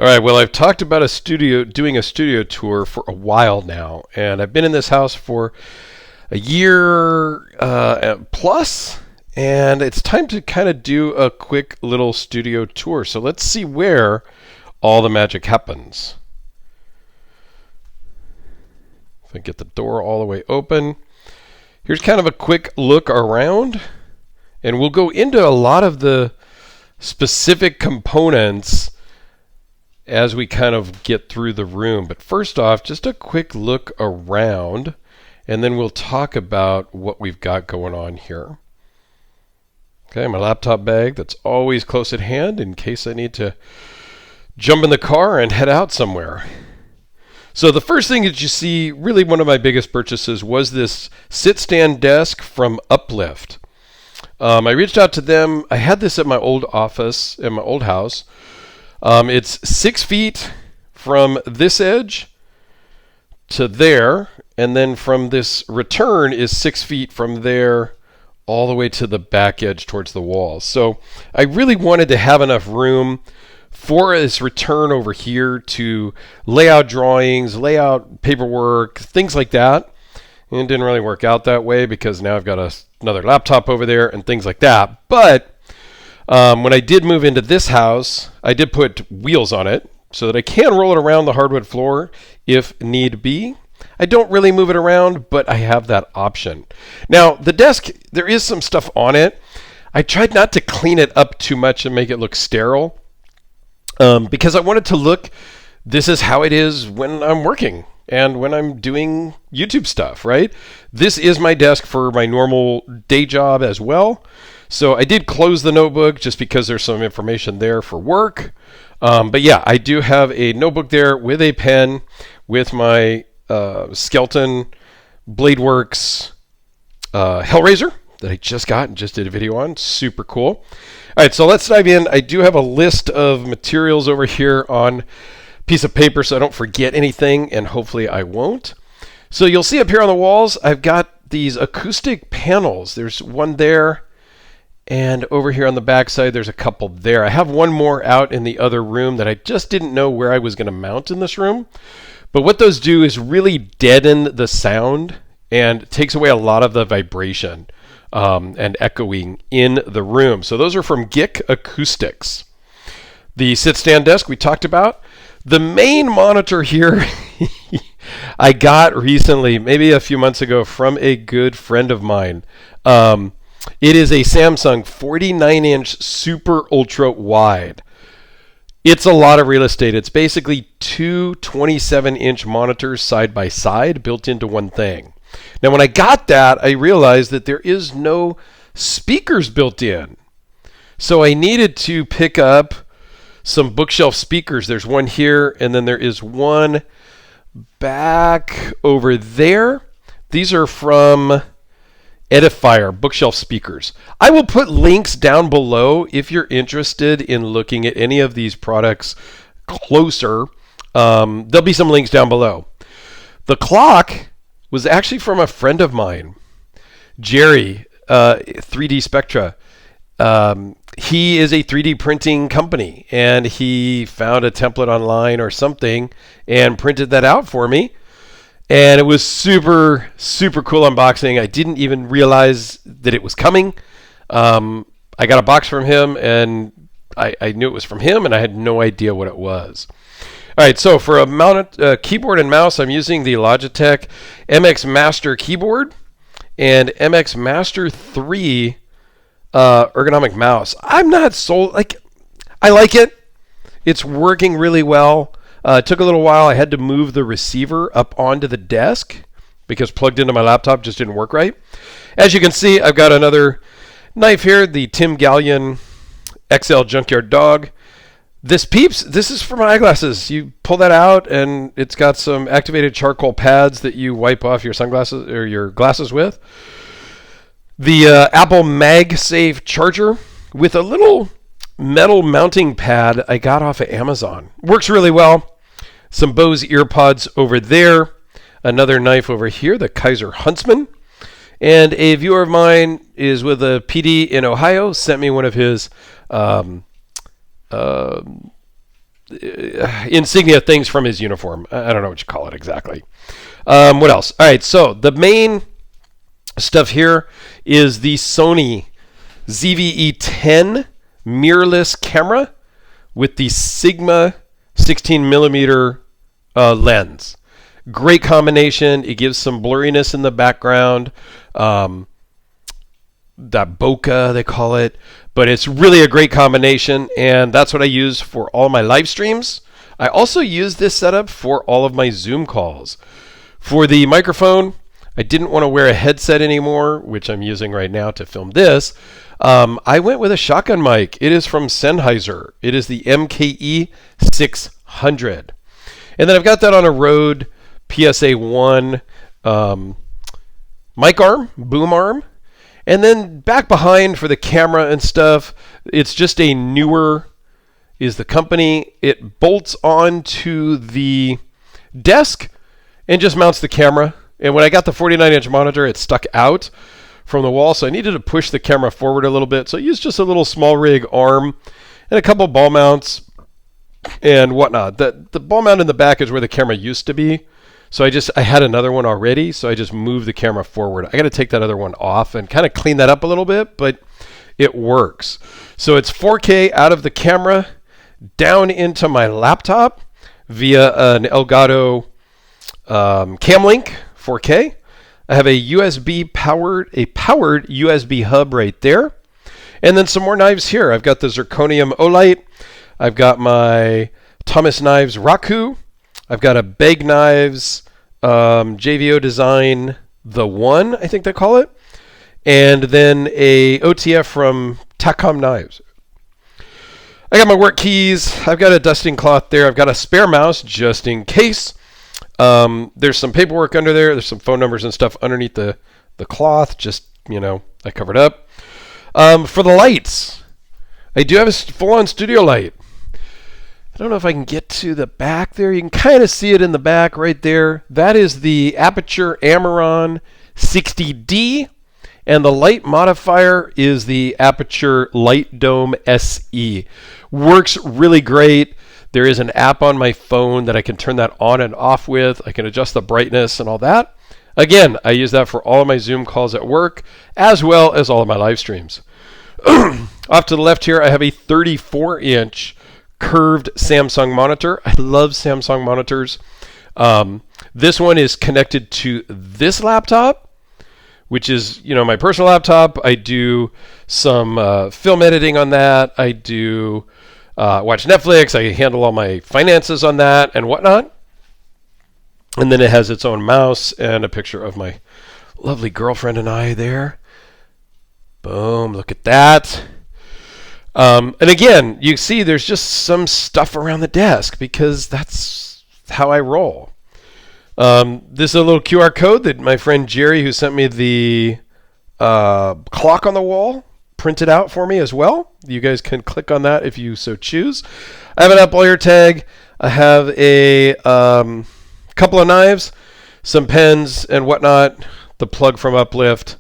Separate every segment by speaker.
Speaker 1: All right, well, I've talked about doing a studio tour for a while now, and I've been in this house for a year plus, and it's time to kind of do a quick little studio tour. So let's see where all the magic happens. If I get the door all the way open, here's kind of a quick look around, and we'll go into a lot of the specific components as we kind of get through the room. But first off, just a quick look around, and then we'll talk about what we've got going on here. Okay, my laptop bag that's always close at hand in case I need to jump in the car and head out somewhere. So the first thing that you see, really one of my biggest purchases, was this sit-stand desk from UPLIFT. I reached out to them. I had this at my old office, in my old house. It's 6 feet from this edge to there, and then from this return is 6 feet from there all the way to the back edge towards the wall. So I really wanted to have enough room for this return over here to lay out drawings, lay out paperwork, things like that. And it didn't really work out that way because now I've got another laptop over there and things like that. But when I did move into this house, I did put wheels on it so that I can roll it around the hardwood floor if need be. I don't really move it around, but I have that option. Now, the desk, there is some stuff on it. I tried not to clean it up too much and make it look sterile because I wanted to look, this is how it is when I'm working and when I'm doing YouTube stuff, right? This is my desk for my normal day job as well. So I did close the notebook just because there's some information there for work. But yeah, I do have a notebook there with a pen with my Skeleton Bladeworks Hellraiser that I just got and just did a video on. Super cool. All right, so let's dive in. I do have a list of materials over here on a piece of paper so I don't forget anything, and hopefully I won't. So you'll see up here on the walls, I've got these acoustic panels. There's one there. And over here on the back side, there's a couple there. I have one more out in the other room that I just didn't know where I was going to mount in this room. But what those do is really deaden the sound and takes away a lot of the vibration and echoing in the room. So those are from GIK Acoustics. The sit-stand desk we talked about. The main monitor here I got recently, maybe a few months ago, from a good friend of mine. It is a Samsung 49-inch super ultra wide. It's a lot of real estate. It's basically two 27-inch monitors side by side built into one thing. Now, when I got that, I realized that there is no speakers built in. So I needed to pick up some bookshelf speakers. There's one here, and then there is one back over there. These are from Edifier bookshelf speakers. I will put links down below if you're interested in looking at any of these products closer. There'll be some links down below. The clock was actually from a friend of mine, Jerry, 3D Spectra. He is a 3D printing company, and he found a template online or something and printed that out for me. And it was super, super cool unboxing. I didn't even realize that it was coming. I got a box from him, and I knew it was from him, and I had no idea what it was. All right, so for a mounted keyboard and mouse, I'm using the Logitech MX Master keyboard and MX Master 3 ergonomic mouse. I'm not sold. I like it. It's working really well. It took a little while. I had to move the receiver up onto the desk because plugged into my laptop just didn't work right. As you can see, I've got another knife here, the Tim Gallion XL Junkyard Dog. This is for my eyeglasses. You pull that out, and it's got some activated charcoal pads that you wipe off your sunglasses or your glasses with. The Apple MagSafe charger with a little metal mounting pad I got off of Amazon. Works really well. Some Bose earpods over there. Another knife over here, the Kaiser Huntsman. And a viewer of mine is with a PD in Ohio, sent me one of his insignia things from his uniform. I don't know what you call it exactly. What else? All right, so the main stuff here is the Sony ZV-E10 mirrorless camera with the Sigma 16 millimeter lens. Great combination. It gives some blurriness in the background. That bokeh, they call it. But it's really a great combination, and that's what I use for all my live streams. I also use this setup for all of my Zoom calls. For the microphone, I didn't want to wear a headset anymore, which I'm using right now to film this. I went with a shotgun mic. It is from Sennheiser. It is the MKE 600. And then I've got that on a Rode PSA-1 mic arm, boom arm. And then back behind for the camera and stuff, it's just a Newer is the company. It bolts onto the desk and just mounts the camera. And when I got the 49-inch monitor, it stuck out from the wall, so I needed to push the camera forward a little bit. So I used just a little SmallRig arm and a couple ball mounts and whatnot. The ball mount in the back is where the camera used to be. So I had another one already, so I just moved the camera forward. I got to take that other one off and kind of clean that up a little bit, but it works. So it's 4K out of the camera down into my laptop via an Elgato Camlink 4K. I have a powered USB hub right there. And then some more knives here. I've got the Zirconium Olight. I've got my Thomas Knives Raku. I've got a Beg Knives JVO Design The One, I think they call it. And then a OTF from Tacom Knives. I got my work keys. I've got a dusting cloth there. I've got a spare mouse just in case. There's some paperwork under there. There's some phone numbers and stuff underneath the cloth. Just, I covered up. For the lights, I do have a full-on studio light. I don't know if I can get to the back there. You can kind of see it in the back right there. That is the Aperture Amaron 60D. And the light modifier is the Aperture Light Dome SE. Works really great. There is an app on my phone that I can turn that on and off with. I can adjust the brightness and all that. Again, I use that for all of my Zoom calls at work, as well as all of my live streams. Off to the left here, I have a 34-inch curved Samsung monitor. I love Samsung monitors. This one is connected to this laptop, which is, my personal laptop. I do some film editing on that. I do watch Netflix. I handle all my finances on that and whatnot. And then it has its own mouse and a picture of my lovely girlfriend and I there. Boom, look at that. And again, you see there's just some stuff around the desk because that's how I roll. This is a little QR code that my friend Jerry, who sent me the clock on the wall, printed out for me as well. You guys can click on that if you so choose. I have an Apple AirTag. I have a couple of knives, some pens and whatnot, the plug from UPLIFT.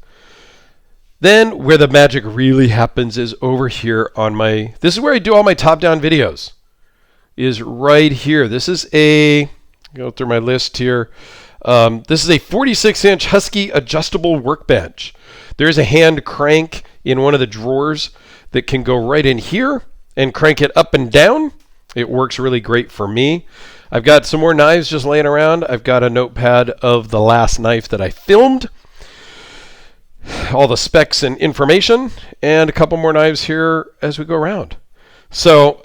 Speaker 1: Then where the magic really happens is over here on this is where I do all my top-down videos, is right here. This is go through my list here. This is a 46-inch Husky adjustable workbench. There's a hand crank in one of the drawers that can go right in here and crank it up and down. It works really great for me. I've got some more knives just laying around. I've got a notepad of the last knife that I filmed, all the specs and information, and a couple more knives here as we go around. So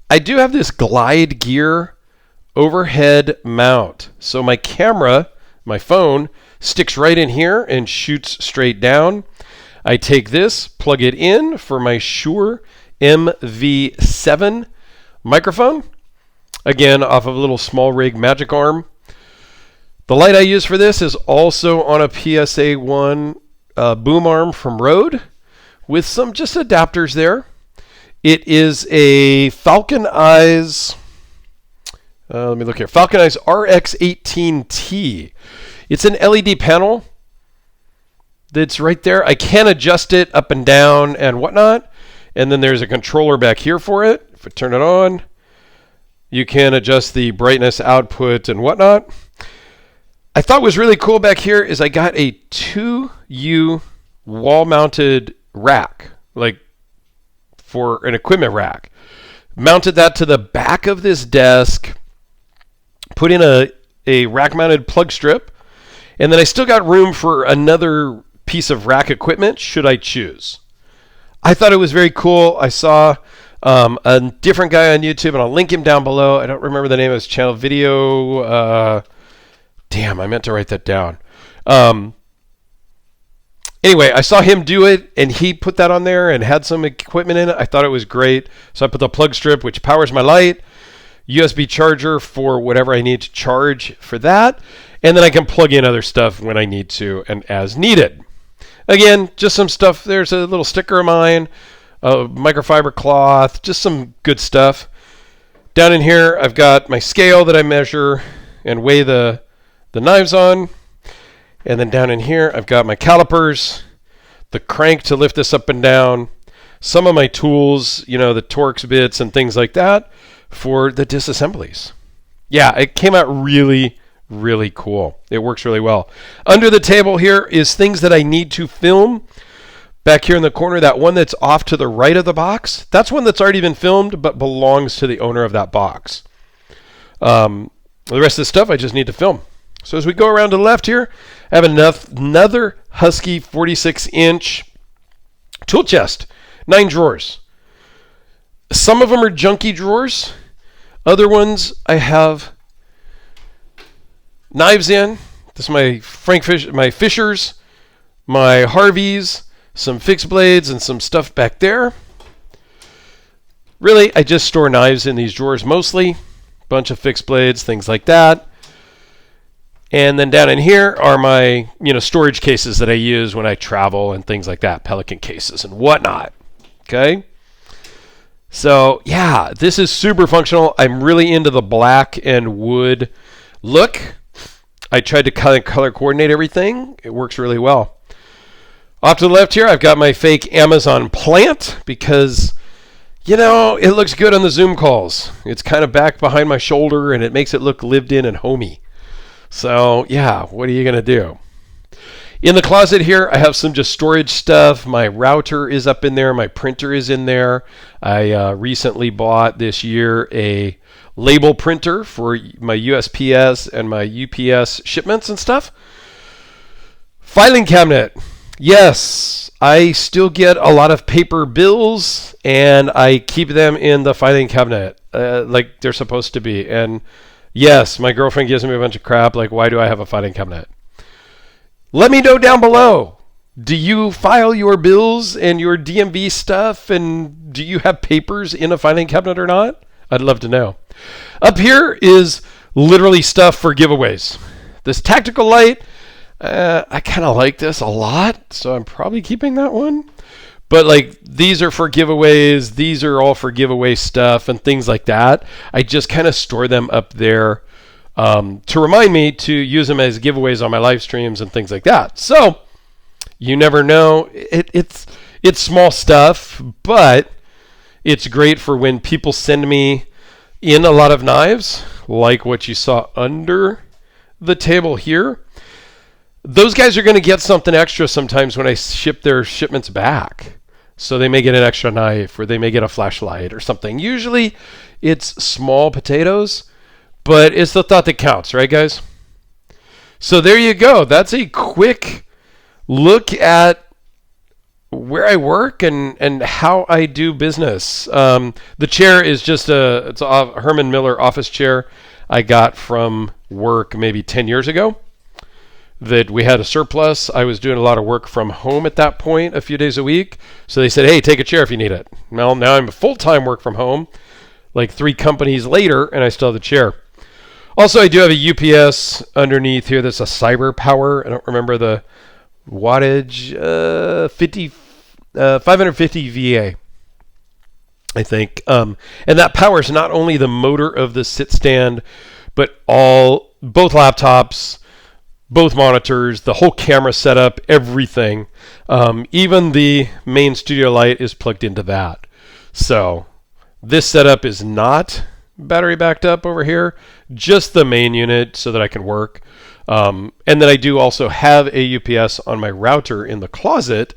Speaker 1: I do have this Glide Gear overhead mount. So my camera, my phone, sticks right in here and shoots straight down. I take this, plug it in for my Shure MV7 microphone. Again, off of a little SmallRig magic arm. The light I use for this is also on a PSA-1 boom arm from Rode with some just adapters there. It is a Falcon Eyes, let me look here, Falcon Eyes RX18T. It's an LED panel that's right there. I can adjust it up and down and whatnot. And then there's a controller back here for it. If I turn it on, You can adjust the brightness, output, and whatnot. I thought was really cool back here is I got a 2U wall-mounted rack, like for an equipment rack. Mounted that to the back of this desk, put in a rack-mounted plug strip, and then I still got room for another piece of rack equipment should I choose. I thought it was very cool. I saw a different guy on YouTube, and I'll link him down below. I don't remember the name of his channel. Damn, I meant to write that down. Anyway, I saw him do it, and he put that on there and had some equipment in it. I thought it was great. So I put the plug strip, which powers my light, USB charger for whatever I need to charge for that, and then I can plug in other stuff when I need to and as needed. Again, just some stuff. There's a little sticker of mine, a microfiber cloth, just some good stuff. Down in here, I've got my scale that I measure and weigh the knives on. And then down in here, I've got my calipers, the crank to lift this up and down, some of my tools, you know, the Torx bits and things like that for the disassemblies. Yeah, it came out really, really cool. It works really well. Under the table here is things that I need to film. Back here in the corner, that one that's off to the right of the box, that's one that's already been filmed but belongs to the owner of that box. The rest of the stuff I just need to film. So as we go around to the left here, I have another Husky 46-inch tool chest, 9 drawers. Some of them are junky drawers. Other ones I have knives in. This is my Fishers, my Harveys, some fixed blades, and some stuff back there. Really, I just store knives in these drawers mostly. Bunch of fixed blades, things like that. And then down in here are my, storage cases that I use when I travel and things like that, Pelican cases and whatnot. Okay? So, yeah, this is super functional. I'm really into the black and wood look. I tried to color coordinate everything. It works really well. Off to the left here, I've got my fake Amazon plant because, it looks good on the Zoom calls. It's kind of back behind my shoulder, and it makes it look lived in and homey. So, yeah, what are you going to do? In the closet here, I have some just storage stuff. My router is up in there. My printer is in there. I recently bought this year a label printer for my USPS and my UPS shipments and stuff. Filing cabinet. Yes, I still get a lot of paper bills, and I keep them in the filing cabinet like they're supposed to be. And yes, my girlfriend gives me a bunch of crap, like, why do I have a filing cabinet? Let me know down below. Do you file your bills and your DMV stuff, and do you have papers in a filing cabinet or not? I'd love to know. Up here is literally stuff for giveaways. This tactical light, I kind of like this a lot, so I'm probably keeping that one. But these are for giveaways. These are all for giveaway stuff and things like that. I just kind of store them up there to remind me to use them as giveaways on my live streams and things like that. So you never know. It's small stuff, but it's great for when people send me in a lot of knives, like what you saw under the table here. Those guys are going to get something extra sometimes when I ship their shipments back. So they may get an extra knife, or they may get a flashlight or something. Usually it's small potatoes, but it's the thought that counts, right, guys? So there you go. That's a quick look at where I work and how I do business. The chair is just it's a Herman Miller office chair I got from work maybe 10 years ago. That we had a surplus. I was doing a lot of work from home at that point, a few days a week. So they said, hey, take a chair if you need it. Well, now I'm a full-time work from home, like 3 companies later, and I still have the chair. Also, I do have a UPS underneath here that's a Cyber Power. I don't remember the wattage, 550 VA, I think. And that powers not only the motor of the sit stand, but both laptops, both monitors, the whole camera setup, everything. Even the main studio light is plugged into that. So this setup is not battery backed up over here, just the main unit so that I can work. And then I do also have a UPS on my router in the closet,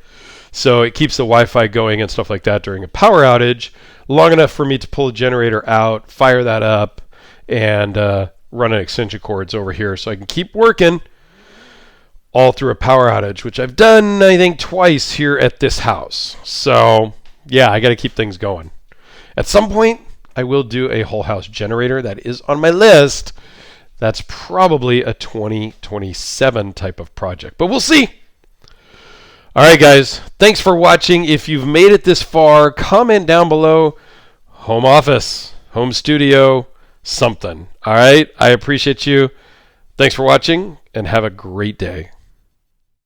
Speaker 1: so it keeps the Wi-Fi going and stuff like that during a power outage, long enough for me to pull a generator out, fire that up, and run an extension cords over here so I can keep working all through a power outage, which I've done, I think, twice here at this house. So yeah, I got to keep things going. At some point, I will do a whole house generator. That is on my list. That's probably a 2027 type of project, but we'll see. All right, guys, thanks for watching. If you've made it this far, comment down below, home office, home studio, something. All right, I appreciate you. Thanks for watching, and have a great day.